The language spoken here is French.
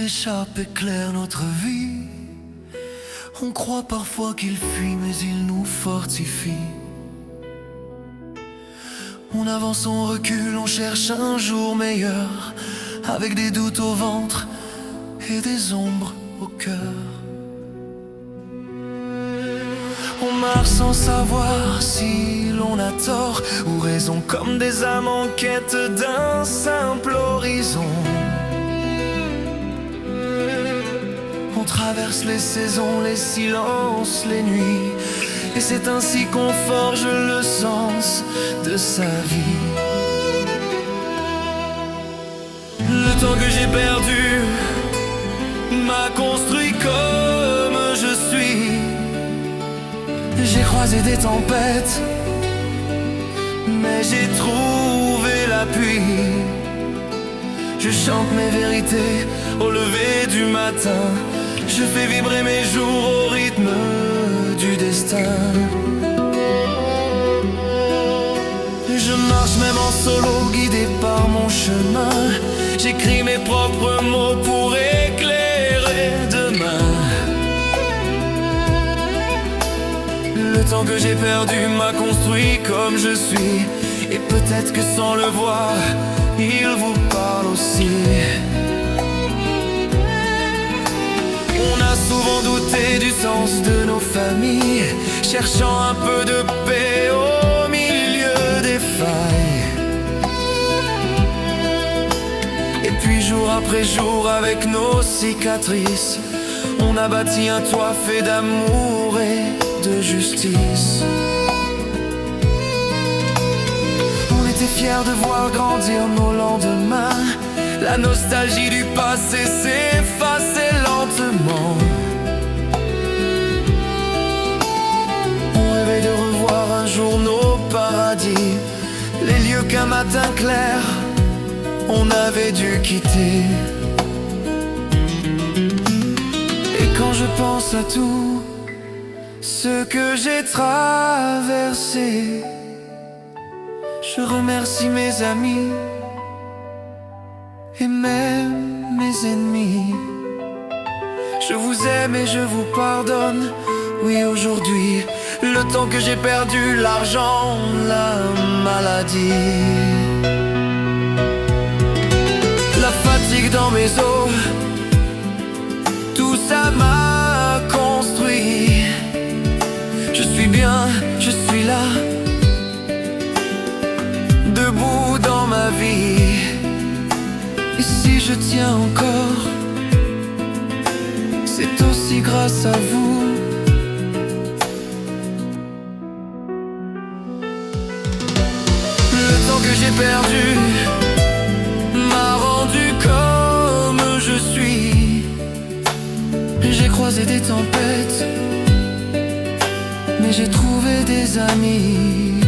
échappe éclaire notre vie. On croit parfois qu'il fuit, mais il nous fortifie. On avance, on recule, on cherche un jour meilleur, avec des doutes au ventre et des ombres au cœur. On marche sans savoir si l'on a tort ou raison, comme des âmes en quête d'un simple horizon. On traverse les saisons, les silences, les nuits, et c'est ainsi qu'on forge le sens de sa vie. Le temps que j'ai perdu m'a construit comme je suis. J'ai croisé des tempêtes, mais j'ai trouvé l'appui. Je chante mes vérités au lever du matin. Je fais vibrer mes jours au rythme du destin. Je marche même en solo, guidé par mon chemin. J'écris mes propres mots pour éclairer demain. Le temps que j'ai perdu m'a construit comme je suis. Et peut-être que sans le voir, il vous parle aussi. On a souvent douté du sens de nos familles, cherchant un peu de paix au milieu des failles. Et puis jour après jour, avec nos cicatrices, on a bâti un toit fait d'amour et de justice. On était fiers de voir grandir nos lendemains. La nostalgie du passé s'effaçait lentement. On rêvait de revoir un jour nos paradis, les lieux qu'un matin clair on avait dû quitter. Et quand je pense à tout ce que j'ai traversé, je remercie mes amis et même mes ennemis. Je vous aime et je vous pardonne. Oui, aujourd'hui, le temps que j'ai perdu, l'argent, la maladie, la fatigue dans mes os, tout ça m'a construit. Je suis bien, je suis là, debout dans ma vie. Et si je tiens encore, c'est aussi grâce à vous. Le temps que j'ai perdu m'a rendu comme je suis. J'ai croisé des tempêtes, mais j'ai trouvé des amis.